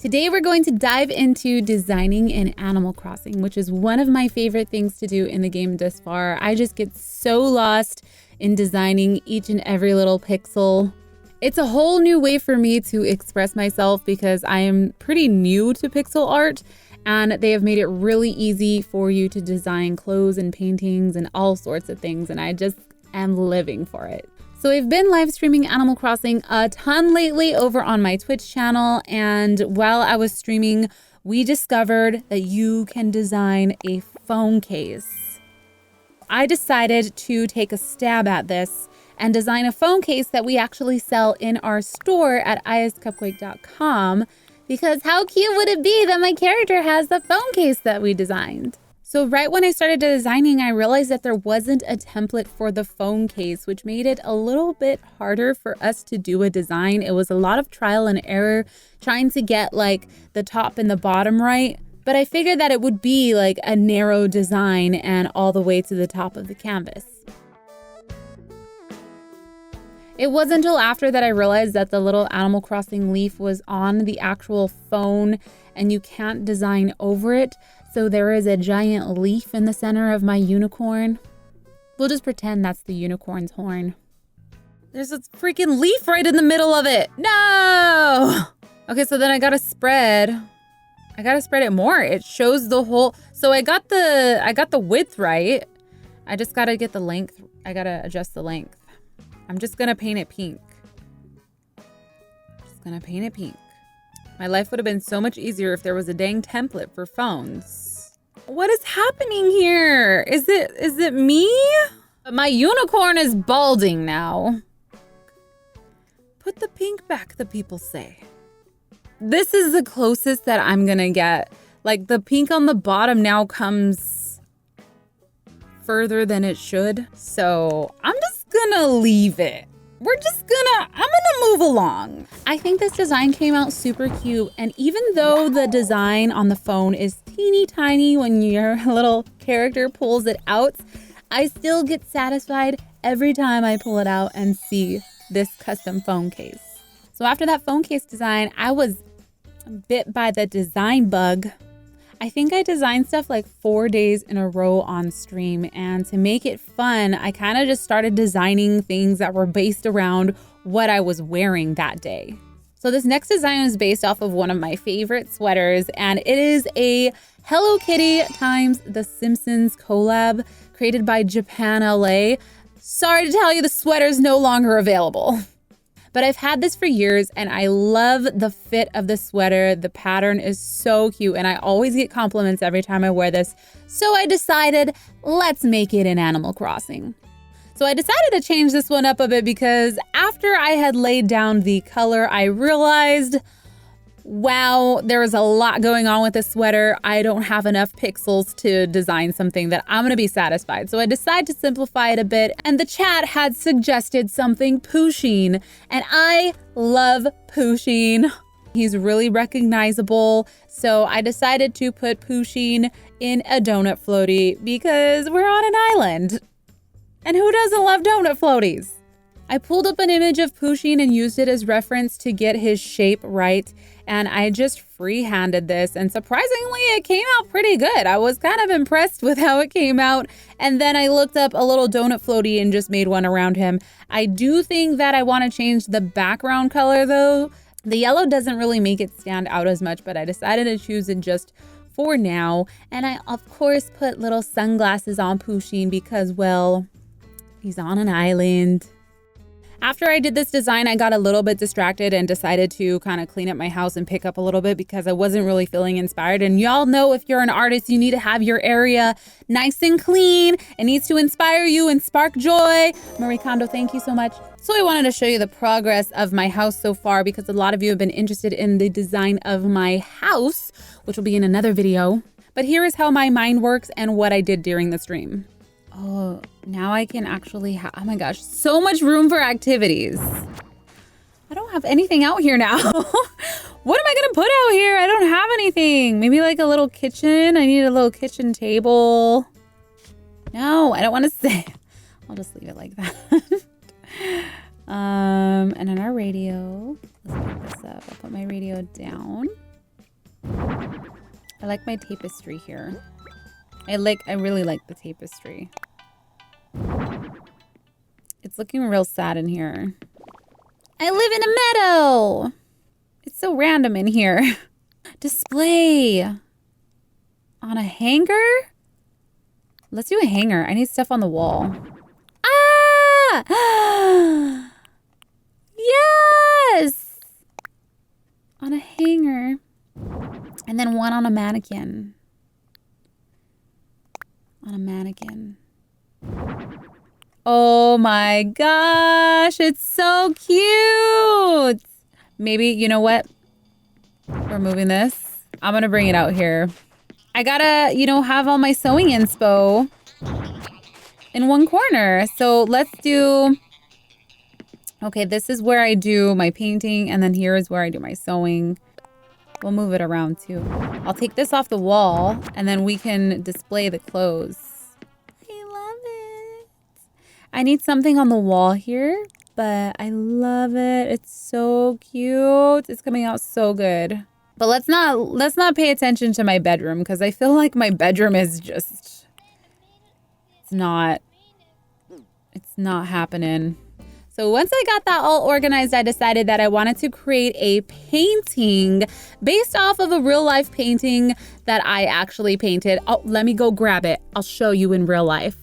Today we're going to dive into designing in Animal Crossing, which is one of my favorite things to do in the game thus far. I just get so lost in designing each and every little pixel. It's a whole new way for me to express myself because I am pretty new to pixel art, and they have made it really easy for you to design clothes and paintings and all sorts of things, and I just am living for it. So I've been live streaming Animal Crossing a ton lately over on my Twitch channel, and while I was streaming, we discovered that you can design a phone case. I decided to take a stab at this and design a phone case that we actually sell in our store at iHasCupquake.com, because how cute would it be that my character has the phone case that we designed? So right when I started designing, I realized that there wasn't a template for the phone case, which made it a little bit harder for us to do a design. It was a lot of trial and error trying to get like the top and the bottom right. But I figured that it would be like a narrow design and all the way to the top of the canvas. It wasn't until after that I realized that the little Animal Crossing leaf was on the actual phone and you can't design over it. So there is a giant leaf in the center of my unicorn. We'll just pretend that's the unicorn's horn. There's a freaking leaf right in the middle of it. No! Okay, so then I gotta spread it more. It shows the whole, so I got the width right. I just gotta get the length. I gotta adjust the length. I'm just gonna paint it pink. My life would have been so much easier if there was a dang template for phones. What is happening here? Is it me? My unicorn is balding now. Put the pink back, the people say. This is the closest that I'm gonna get. Like the pink on the bottom now comes further than it should. So I'm just gonna leave it. I'm gonna move along. I think this design came out super cute, and even though the design on the phone is teeny tiny when your little character pulls it out, I still get satisfied every time I pull it out and see this custom phone case. So after that phone case design, I was bit by the design bug. I think I designed stuff like 4 days in a row on stream, and to make it fun, I kind of just started designing things that were based around what I was wearing that day. So this next design is based off of one of my favorite sweaters, and it is a Hello Kitty times The Simpsons collab created by Japan LA. Sorry to tell you, the sweater is no longer available. But I've had this for years and I love the fit of the sweater. The pattern is so cute and I always get compliments every time I wear this. So I decided, let's make it in Animal Crossing. So I decided to change this one up a bit because after I had laid down the color, I realized, wow, there is a lot going on with this sweater. I don't have enough pixels to design something that I'm gonna be satisfied. So I decided to simplify it a bit, and the chat had suggested something Pusheen, and I love Pusheen. He's really recognizable. So I decided to put Pusheen in a donut floaty because we're on an island. And who doesn't love donut floaties? I pulled up an image of Pusheen and used it as reference to get his shape right. And I just freehanded this, and surprisingly, it came out pretty good. I was kind of impressed with how it came out. And then I looked up a little donut floaty and just made one around him. I do think that I want to change the background color though. The yellow doesn't really make it stand out as much, but I decided to choose it just for now. And I, of course, put little sunglasses on Pusheen because, well, he's on an island. After I did this design, I got a little bit distracted and decided to kind of clean up my house and pick up a little bit because I wasn't really feeling inspired. And y'all know if you're an artist, you need to have your area nice and clean. It needs to inspire you and spark joy. Marie Kondo, thank you so much. So I wanted to show you the progress of my house so far because a lot of you have been interested in the design of my house, which will be in another video. But here is how my mind works and what I did during the stream. Oh, now I can actually have, oh my gosh, so much room for activities. I don't have anything out here now. What am I gonna put out here? I don't have anything. Maybe like a little kitchen. I need a little kitchen table. No, I don't want to say. I'll just leave it like that. And then our radio. Let's pick this up. I'll put my radio down. I like my tapestry here. I really like the tapestry. It's looking real sad in here. I live in a meadow. It's so random in here. Display. On a hanger? Let's do a hanger. I need stuff on the wall. Ah! Yes! On a hanger. And then one on a mannequin. On a mannequin. Oh my gosh, it's so cute. Maybe, you know what? We're moving this. I'm gonna bring it out here. I gotta, you know, have all my sewing inspo in one corner. So let's do, okay, this is where I do my painting, and then here is where I do my sewing. We'll move it around too. I'll take this off the wall, and then we can display the clothes. I love it. I need something on the wall here, but I love it. It's so cute. It's coming out so good. But let's not pay attention to my bedroom, because I feel like my bedroom is just, it's not happening. So once I got that all organized, I decided that I wanted to create a painting based off of a real life painting that I actually painted. Oh, let me go grab it. I'll show you in real life.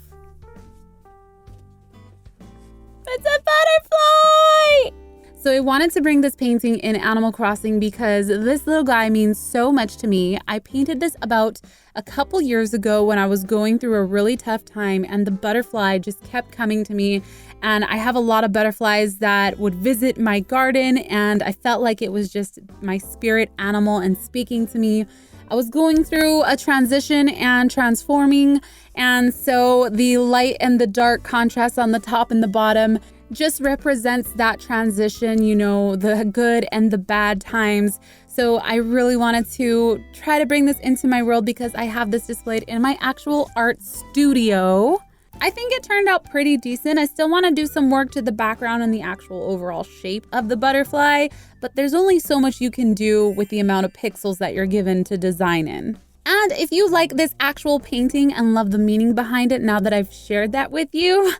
It's a butterfly! So I wanted to bring this painting in Animal Crossing because this little guy means so much to me. I painted this about a couple years ago when I was going through a really tough time, and the butterfly just kept coming to me. And I have a lot of butterflies that would visit my garden, and I felt like it was just my spirit animal and speaking to me. I was going through a transition and transforming, and so the light and the dark contrast on the top and the bottom just represents that transition, you know, the good and the bad times. So I really wanted to try to bring this into my world because I have this displayed in my actual art studio. I think it turned out pretty decent. I still want to do some work to the background and the actual overall shape of the butterfly, but there's only so much you can do with the amount of pixels that you're given to design in. And if you like this actual painting and love the meaning behind it, now that I've shared that with you,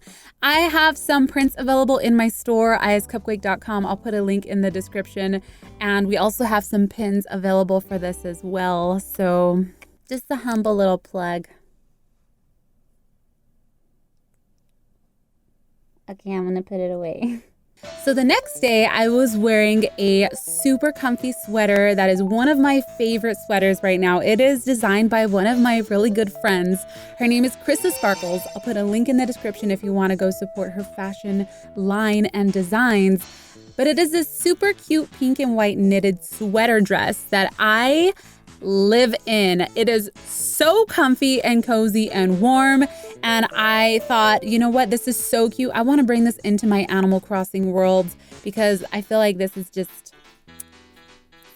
I have some prints available in my store, iHasCupquake.com. I'll put a link in the description. And we also have some pins available for this as well. So just a humble little plug. Okay, I'm gonna put it away. So the next day, I was wearing a super comfy sweater that is one of my favorite sweaters right now. It is designed by one of my really good friends. Her name is Krista Sparkles. I'll put a link in the description if you want to go support her fashion line and designs. But it is this super cute pink and white knitted sweater dress that I live in. It is so comfy and cozy and warm. And I thought, you know what? This is so cute. I want to bring this into my Animal Crossing world because I feel like this is just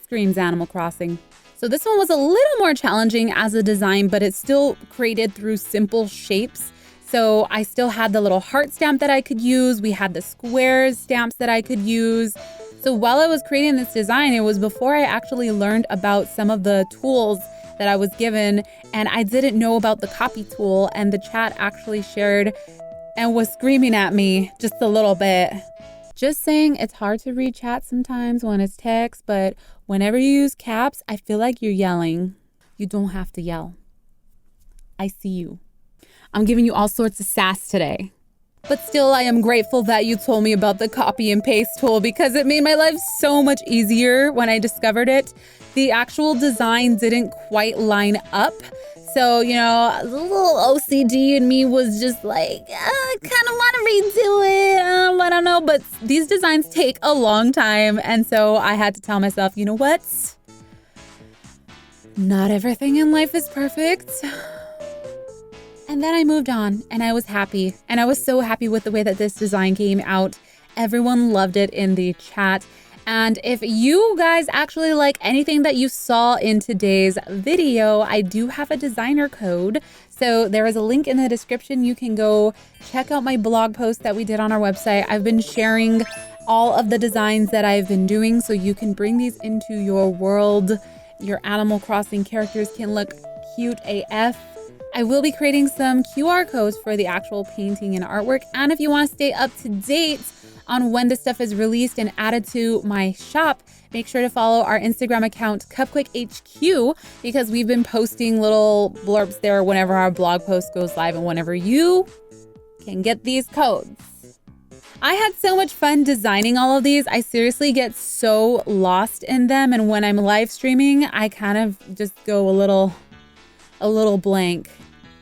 screams Animal Crossing. So this one was a little more challenging as a design, but it's still created through simple shapes. So I still had the little heart stamp that I could use. We had the squares stamps that I could use. So while I was creating this design, it was before I actually learned about some of the tools that I was given, and I didn't know about the copy tool, and the chat actually shared and was screaming at me just a little bit. Just saying, it's hard to read chat sometimes when it's text, but whenever you use caps, I feel like you're yelling. You don't have to yell. I see you. I'm giving you all sorts of sass today. But still, I am grateful that you told me about the copy and paste tool because it made my life so much easier when I discovered it. The actual design didn't quite line up. So, you know, the little OCD in me was just like, I kind of want to redo it. I don't know. But these designs take a long time. And so I had to tell myself, you know what? Not everything in life is perfect. And then I moved on and I was happy. And I was so happy with the way that this design came out. Everyone loved it in the chat. And if you guys actually like anything that you saw in today's video, I do have a designer code. So there is a link in the description. You can go check out my blog post that we did on our website. I've been sharing all of the designs that I've been doing so you can bring these into your world. your Animal Crossing characters can look cute AF. I will be creating some QR codes for the actual painting and artwork. And if you want to stay up to date on when this stuff is released and added to my shop, make sure to follow our Instagram account, CupquakeHQ, because we've been posting little blurbs there whenever our blog post goes live and whenever you can get these codes. I had so much fun designing all of these. I seriously get so lost in them. And when I'm live streaming, I kind of just go a little blank.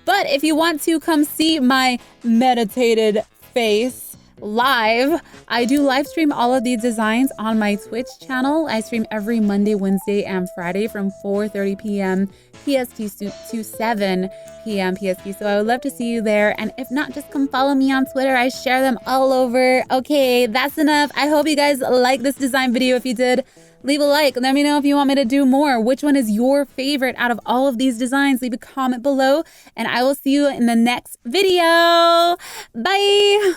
But if you want to come see my meditated face live, I do live stream all of these designs on my Twitch channel. I stream every Monday, Wednesday, and Friday from 4:30 p.m. PST to 7 p.m. PST. So I would love to see you there. And if not, just come follow me on Twitter. I share them all over. Okay, that's enough. I hope you guys like this design video. If you did, leave a like. Let me know if you want me to do more. Which one is your favorite out of all of these designs? Leave a comment below, and I will see you in the next video. Bye.